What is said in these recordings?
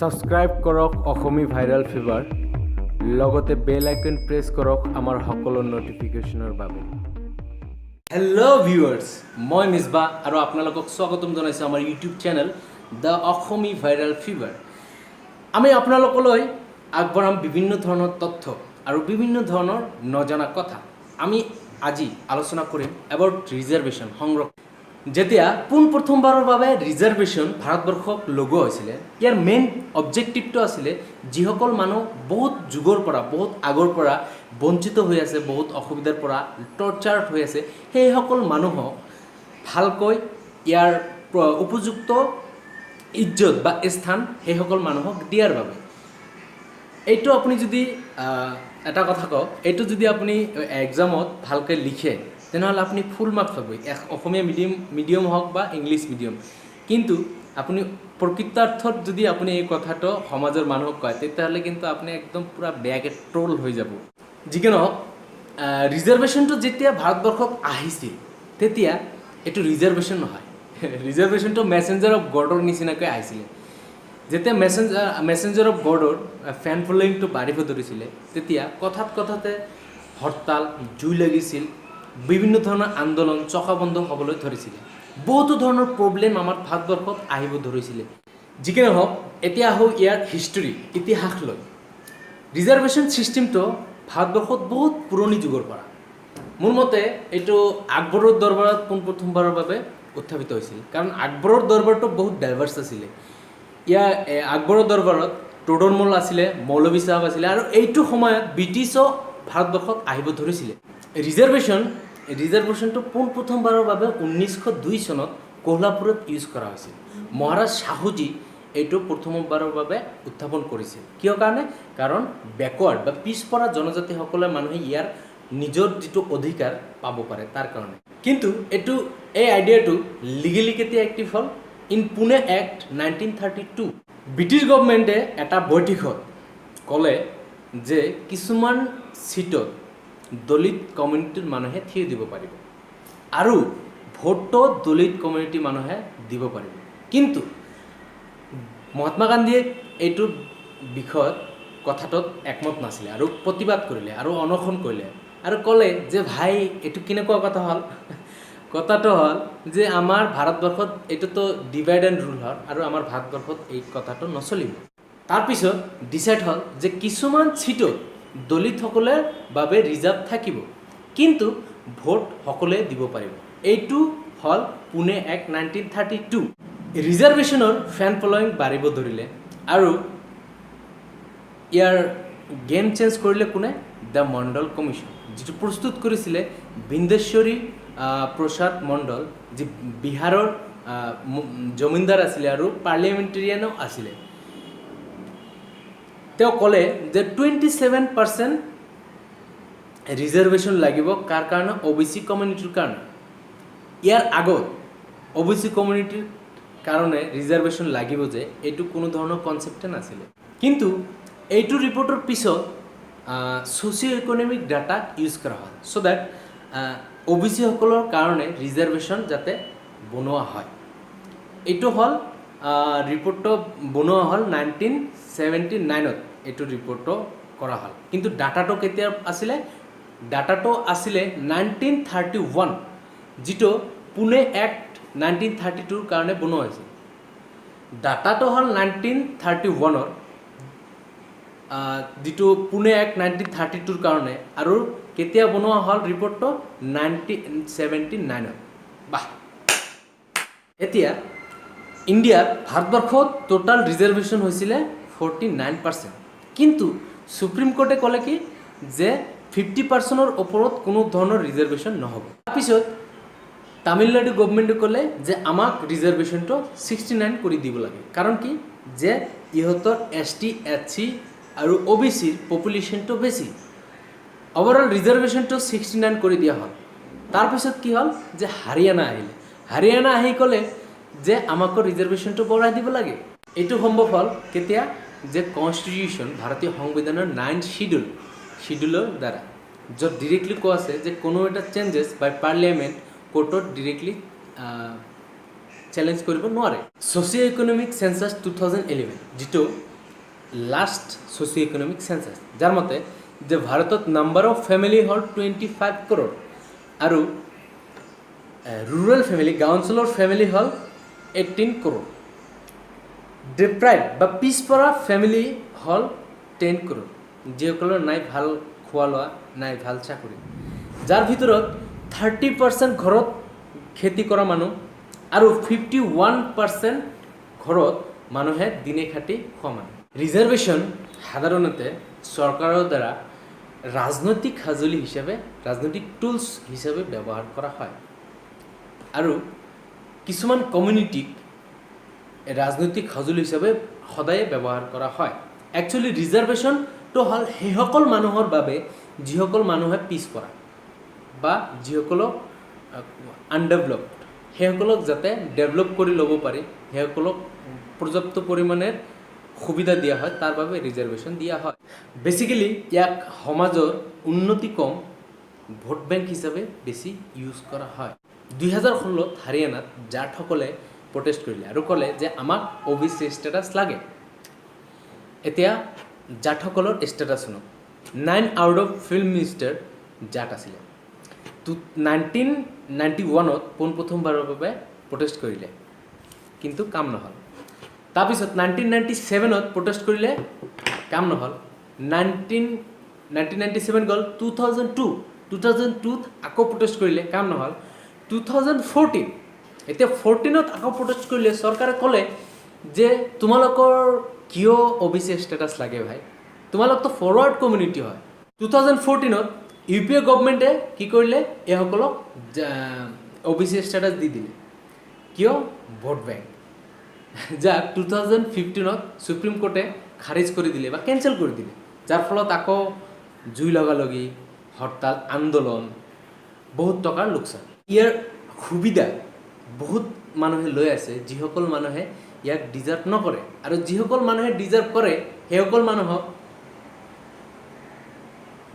Subscribe কৰক অসমী viral fever লগতে বেল icon press কৰক আমাৰ সকলো নটিফিকেশ্যনৰ বাবে। হেল্ল' ভিউৱাৰ্ছ, মই মিছবা আৰু আপোনালোকক স্বাগতম জনাইছোঁ আমাৰ YouTube channel the Asomi viral fever. আমি আপোনালোকলৈ আগবঢ়াম বিভিন্ন ধৰণৰ তথ্য আৰু বিভিন্ন ধৰণৰ নজনা কথা। আমি আজি আলোচনা কৰিম এবাউট ৰিজাৰ্ভেশ্যন সংৰক্ষণ। যেতিয়া পোনপ্ৰথমবাৰৰ বাবে ৰিজাৰ্ভেশ্যন ভাৰতবৰ্ষক লগোৱা হৈছিলে, ইয়াৰ মেইন অবজেক্টিভটো আছিলে যিসকল মানুহ বহুত যুগৰ পৰা বহুত আগৰ পৰা বঞ্চিত হৈ আছে, বহুত অসুবিধাৰ পৰা টৰ্চাৰ্ড হৈ আছে, সেইসকল মানুহক ভালকৈ ইয়াৰ উপযুক্ত ইজ্জত বা স্থান সেইসকল মানুহক দিয়াৰ বাবে। এইটো আপুনি যদি এটা কথা কওঁ, এইটো যদি আপুনি এক্সামত ভালকৈ লিখে তেনেহ'লে আপুনি ফুল মাৰ্কছ পাব, অসমীয়া মিডিয়াম হওক বা ইংলিছ মিডিয়াম। কিন্তু আপুনি প্ৰকৃতাৰ্থত যদি আপুনি এই কথাটো সমাজৰ মানুহক কয় তেতিয়াহ'লে কিন্তু আপুনি একদম পূৰা বেয়াকৈ ট্ৰল হৈ যাব। যিকি নহওক, ৰিজাৰ্ভেশ্যনটো যেতিয়া ভাৰতবৰ্ষত আহিছিল তেতিয়া এইটো ৰিজাৰ্ভেশ্যন নহয়, ৰিজাৰ্ভেশ্যনটো মেছেঞ্জাৰ অফ গডৰ নিচিনাকৈ আহিছিলে। যেতিয়া মেছেঞ্জাৰ অফ গডৰ ফেন ফলোয়িংটো বাঢ়িব ধৰিছিলে তেতিয়া কথাতে হৰতাল, জুই লাগিছিল, বিভিন্ন ধৰণৰ আন্দোলন চকাবন্ধ হ'বলৈ ধৰিছিলে, বহুতো ধৰণৰ প্ৰব্লেম আমাৰ ভাৰতবৰ্ষত আহিব ধৰিছিলে। যিকি নহওক, এতিয়া আহোঁ ইয়াৰ হিষ্টৰী, ইতিহাস লৈ। ৰিজাৰ্ভেশ্যন ছিষ্টেমটো ভাৰতবৰ্ষত বহুত পুৰণি যুগৰ পৰা, মোৰ মতে এইটো আকবৰৰ দৰবাৰত পোনপ্ৰথমবাৰৰ বাবে উত্থাপিত হৈছিল, কাৰণ আকবৰৰ দৰবাৰটো বহুত ডাইভাৰ্ছ আছিলে। আকবৰৰ দৰবাৰত তোডৰমল আছিলে, মৌলবী চাহাব আছিলে, আৰু এইটো সময়ত ব্ৰিটিছো ভাৰতবৰ্ষত আহিব ধৰিছিলে। ৰিজাৰ্ভেশ্যনটো পোনপ্ৰথমবাৰৰ বাবে 1902 চনত কোলহাপুৰত ইউজ কৰা হৈছিল। মহাৰাজ শাহুজী এইটো প্ৰথমবাৰৰ বাবে উত্থাপন কৰিছিল। কিয় কাৰণে? কাৰণ বেকৱাৰ্ড বা পিছপৰা জনজাতিসকলে মানুহে ইয়াৰ নিজৰ যিটো অধিকাৰ পাব পাৰে তাৰ কাৰণে। কিন্তু এই আইডিয়াটো লিগেলি কেতিয়া এক্টিভ হ'ল? In Pune act 1932। ব্ৰিটিছ গভৰ্ণমেণ্টে এটা বৈঠকত ক'লে যে কিছুমান চিটত দলিত কমিউনিটিৰ মানুহে থিয় দিব পাৰিব আৰু ভোটটো দলিত কমিউনিটিৰ মানুহে দিব পাৰিব। কিন্তু মহাত্মা গান্ধীয়ে এইটো বিষয়ত কথাটোত একমত নাছিলে আৰু প্ৰতিবাদ কৰিলে আৰু অনশন কৰিলে আৰু ক'লে যে ভাই, এইটো কেনেকুৱা কথা হ'ল? কথাটো হ'ল যে আমাৰ ভাৰতবৰ্ষত এইটোতো ডিভাইড এণ্ড ৰুল হ'ল আৰু আমাৰ ভাৰতবৰ্ষত এই কথাটো নচলিব। তাৰপিছত ডিচাইড হ'ল যে কিছুমান চিটত দলিতসকলৰ বাবে ৰিজাৰ্ভ থাকিব, কিন্তু ভোট সকলোৱে দিব পাৰিব। এইটো হ'ল পুনে এক্ট 1932। ৰিজাৰ্ভেশ্যনৰ ফেন ফলোয়িং বাঢ়িব ধৰিলে আৰু ইয়াৰ গেম চেঞ্জ কৰিলে কোনে? দ্য মণ্ডল কমিশ্যন, যিটো প্ৰস্তুত কৰিছিলে বিন্দেশ্বৰী প্ৰসাদ মণ্ডল, যি বিহাৰৰ জমিনদাৰ আছিলে আৰু পাৰ্লিয়ামেণ্টেৰিয়ানো আছিলে। তেওঁ ক'লে যে 27% ৰিজাৰ্ভেশ্যন লাগিব। কাৰ কাৰণে? OBC কমিউনিটিৰ কাৰণে। ইয়াৰ আগত OBC কমিউনিটিৰ কাৰণে ৰিজাৰ্ভেশ্যন লাগিব যে এইটো কোনো ধৰণৰ কনচেপ্টে নাছিলে। কিন্তু এইটো ৰিপৰ্টৰ পিছত ছ'চিঅ' ইকনমিক ডাটা ইউজ কৰা হয় চ' ডেট OBC সকলৰ কাৰণে ৰিজাৰ্ভেশ্যন যাতে বনোৱা হয়। এইটো হ'ল ৰিপৰ্টটো বনোৱা হ'ল 1979ত, এইটো ৰিপৰ্টটো কৰা হ'ল। কিন্তু ডাটাটো কেতিয়া আছিলে? ডাটাটো আছিলে 1931, যিটো পুনে এক্ট 1932ৰ কাৰণে বনোৱা হৈছিল। ডাটাটো হ'ল 1931ৰ, যিটো পুনে এক্ট 1932ৰ কাৰণে, আৰু কেতিয়া বনোৱা হ'ল ৰিপৰ্টটো? 1979ত। বাহ! এতিয়া ইণ্ডিয়াত, ভাৰতবৰ্ষত টোটাল ৰিজাৰ্ভেশ্যন হৈছিলে 49%, কিন্তু সুপ্ৰিম কোৰ্টে ক'লে কি যে 50%ৰ ওপৰত কোনো ধৰণৰ ৰিজাৰ্ভেশ্যন নহ'ব। তাৰপিছত তামিলনাডু গভৰ্ণমেণ্টে ক'লে যে আমাক ৰিজাৰ্ভেশ্যনটো 69 কৰি দিব লাগে। কাৰণ কি? যে ইহঁতৰ ST, SC আৰু OBCৰ পপুলেশ্যনটো বেছি। অভাৰঅল ৰিজাৰ্ভেশ্যনটো 69 কৰি দিয়া হ'ল। তাৰপিছত কি হ'ল যে হাৰিয়ানা আহি ক'লে যে আমাকো ৰিজাৰ্ভেশ্যনটো বঢ়াই দিব লাগে। এইটো সম্ভৱ হ'ল কেতিয়া? যে কনষ্টিটিউশ্যন, ভাৰতীয় সংবিধানৰ 9th শিডিউলৰ দ্বাৰা, য'ত ডিৰেক্টলি কোৱা আছে যে কোনো এটা চেঞ্জেছ বাই পাৰ্লিয়ামেণ্ট কোৰ্টত ডিৰেক্টলি চেলেঞ্জ কৰিব নোৱাৰে। ছ'চিঅ' ইকনমিক চেঞ্চাছ 2011 যিটো লাষ্ট ছ'চিঅ' ইকনমিক চেঞ্চাছ, যাৰ মতে যে ভাৰতত নাম্বাৰ অফ ফেমিলি হ'ল 25 crore আৰু ৰুৰেল ফেমিলি, গাঁও অঞ্চলৰ ফেমিলি হ'ল 18 crore। ডিপ্ৰাইভড বা পিছপৰা ফেমিলি হ'ল 10 crore, যিসকলৰ নাই ভাল খোৱা লোৱা, নাই ভাল চাকৰি, যাৰ ভিতৰত 30% ঘৰত খেতি কৰা মানুহ আৰু 51% ঘৰত মানুহে দিনে খাটি খোৱা মানুহ। ৰিজাৰ্ভেশ্যন সাধাৰণতে চৰকাৰৰ দ্বাৰা ৰাজনৈতিক সঁজুলি হিচাপে, ৰাজনৈতিক টুলছ হিচাপে ব্যৱহাৰ কৰা হয় আৰু কিছুমান কমিউনিটিক ৰাজনৈতিক সঁজুলি হিচাপে সদায় ব্যৱহাৰ কৰা হয়। একচুৱেলি ৰিজাৰ্ভেশ্যনটো হ'ল সেইসকল মানুহৰ বাবে যিসকল মানুহে পিছপৰা বা যিসকলক আনডেভেলপড, সেইসকলক যাতে ডেভেলপ কৰি ল'ব পাৰি, সেইসকলক পৰ্যাপ্ত পৰিমাণে সুবিধা দিয়া হয়, তাৰ বাবে ৰিজাৰ্ভেশ্যন দিয়া হয়। বেচিকেলি ইয়াক সমাজৰ উন্নতি কম ভোট বেংক হিচাপে বেছি ইউজ কৰা হয়। 2016 হাৰিয়ানাত জাটসকলে প্ৰটেষ্ট কৰিলে আৰু ক'লে যে আমাক OBC ষ্টেটাছ লাগে। এতিয়া জাটসকলৰ ষ্টেটাছ শুনক। 9 out of film minister Jat আছিলে। 1991ত পোনপ্ৰথমবাৰৰ বাবে প্ৰটেষ্ট কৰিলে, কিন্তু কাম নহ'ল। তাৰপিছত 1997ত প্ৰটেষ্ট কৰিলে, কাম নহ'ল। 1997 গ'ল, 2002ত আকৌ প্ৰটেষ্ট কৰিলে, কাম নহ'ল। 2014, এতিয়া 14ত আকৌ প্ৰটেষ্ট কৰিলে, চৰকাৰে ক'লে যে তোমালোকৰ কিয় OBC ষ্টেটাছ লাগে ভাই, তোমালোকতো ফৰৱাৰ্ড কমিউনিটি হয়। 2014ত UPA গভৰ্ণমেণ্টে কি কৰিলে, এইসকলক OBC ষ্টেটাছ দি দিলে। কিয়? Vote bank. যাক 2015ত সুপ্ৰিম কোৰ্টে খাৰিজ কৰি দিলে বা কেঞ্চেল কৰি দিলে, যাৰ ফলত আকৌ জুই লগালগি, হৰতাল, আন্দোলন, বহুত টকাৰ লোকচান। ইয়াৰ সুবিধা বহুত মানুহে লৈ আছে, যিসকল মানুহে ইয়াক ডিজাৰ্ভ নকৰে, আৰু যিসকল মানুহে ডিজাৰ্ভ কৰে সেইসকল মানুহক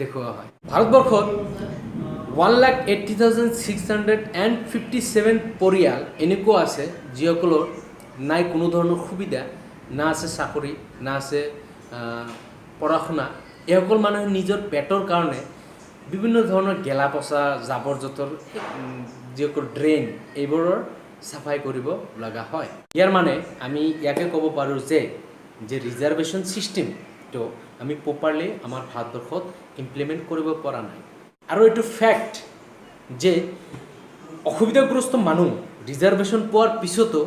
দেখুওৱা হয়। ভাৰতবৰ্ষত 1,80,657 পৰিয়াল এনেকুৱা আছে যিসকলৰ নাই কোনো ধৰণৰ সুবিধা, না আছে চাকৰি, না আছে পঢ়া শুনা। এইসকল মানুহে নিজৰ পেটৰ কাৰণে বিভিন্ন ধৰণৰ গেলা পচা, জাবৰ জোঁথৰ, যিসকল ড্ৰেইন, এইবোৰৰ চাফাই কৰিব লগা হয়। ইয়াৰ মানে আমি ইয়াকে ক'ব পাৰোঁ যে ৰিজাৰ্ভেশ্যন ছিষ্টেমটো আমি প্ৰপাৰলি আমাৰ ভাৰতবৰ্ষত ইমপ্লিমেণ্ট কৰিব পৰা নাই। আৰু এইটো ফেক্ট যে অসুবিধাগ্ৰস্ত মানুহ ৰিজাৰ্ভেশ্যন পোৱাৰ পিছতো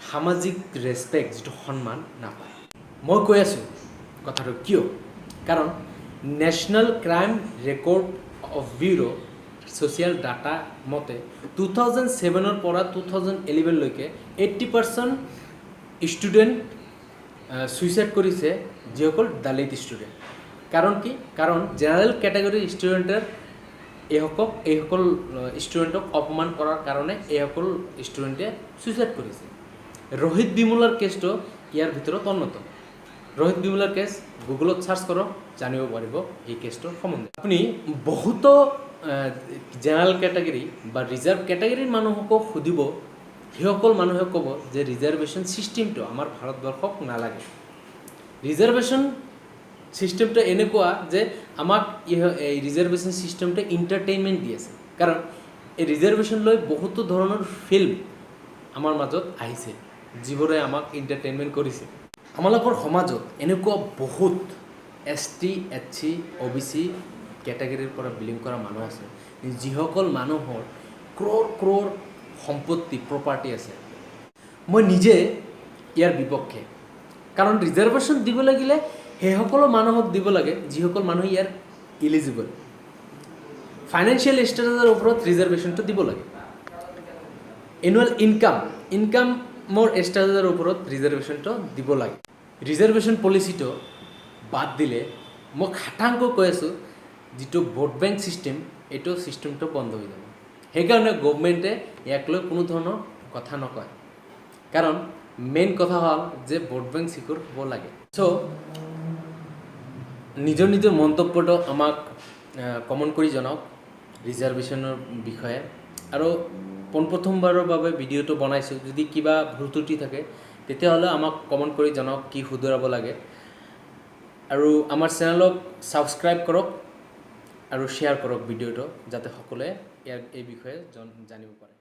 সামাজিক ৰেচপেক্ট, যিটো সন্মান নাপায়। মই কৈ আছোঁ কথাটো কিয়, কাৰণ national crime record of bureau' social data মতে 2007ৰ পৰা 2011লৈকে 80% ষ্টুডেণ্ট ছুইচাইড কৰিছে, যিসকল দলিত ষ্টুডেণ্ট। কাৰণ কি? কাৰণ জেনেৰেল কেটেগৰীৰ ষ্টুডেণ্টৰ এইসকল ষ্টুডেণ্টক অপমান কৰাৰ কাৰণে এইসকল ষ্টুডেণ্টে ছুইচাইড কৰিছে। ৰোহিত বিমলাৰ কেছটো ইয়াৰ ভিতৰত অন্যতম। ৰোহিত বিমলাৰ কেছ গুগলত চাৰ্চ কৰক, জানিব পাৰিব এই কেছটোৰ সম্বন্ধে। আপুনি বহুতো জেনেৰেল কেটেগৰী বা ৰিজাৰ্ভ কেটেগৰীৰ মানুহকো সুধিব, সেইসকল মানুহে ক'ব যে ৰিজাৰ্ভেশ্যন ছিষ্টেমটো আমাৰ ভাৰতবৰ্ষক নালাগে। ৰিজাৰ্ভেশ্যন ছিষ্টেমটো এনেকুৱা যে আমাক এই ৰিজাৰ্ভেশ্যন ছিষ্টেমটোৱে এণ্টাৰটেইনমেণ্ট দি আছে, কাৰণ এই ৰিজাৰ্ভেশ্যন লৈ বহুতো ধৰণৰ ফিল্ম আমাৰ মাজত আহিছে, যিবোৰে আমাক এণ্টাৰটেইনমেণ্ট কৰিছে। আমালোকৰ সমাজত এনেকুৱা বহুত ST, SC, OBC কেটেগৰীৰ পৰা বিলং কৰা মানুহ আছে, যিসকল মানুহৰ ক্ৰ'ৰ সম্পত্তি, প্ৰপাৰ্টি আছে। মই নিজে ইয়াৰ বিপক্ষে, কাৰণ ৰিজাৰ্ভেশ্যন দিব লাগিলে সেইসকল মানুহক দিব লাগে যিসকল মানুহ ইয়াৰ ইলিজিবল। ফাইনেন্সিয়েল ষ্টেটাছৰ ওপৰত ৰিজাৰ্ভেশ্যনটো দিব লাগে। এনুৱেল ইনকামৰ ষ্টেটাছৰ ওপৰত ৰিজাৰ্ভেশ্যনটো দিব লাগে। ৰিজাৰ্ভেশ্যন পলিচিটো বাদ দিলে মই খাটাংকৈ কৈ আছোঁ, যিটো ভোট বেংক ছিষ্টেম, এইটো ছিষ্টেমটো বন্ধ হৈ যাব। সেইকাৰণে গভৰ্ণমেণ্টে ইয়াক লৈ কোনো ধৰণৰ কথা নকয়, কাৰণ মেইন কথা হ'ল যে ভোট বেংক চিকিউৰ হ'ব লাগে। চ' নিজৰ মন্তব্যটো আমাক কমেণ্ট কৰি জনাওক ৰিজাৰ্ভেশ্যনৰ বিষয়ে। আৰু পোনপ্ৰথমবাৰৰ বাবে ভিডিঅ'টো বনাইছোঁ যদি কিবা ভুল ত্ৰুটি থাকে তেতিয়াহ'লে আমাক কমেণ্ট কৰি জনাওক কি শুধৰাব লাগে আৰু আমাৰ চেনেলক ছাবস্ক্ৰাইব কৰক আৰু শ্বেয়াৰ কৰক ভিডিঅ'টো যাতে সকলোৱে এই বিষয়ে জানিব পাৰে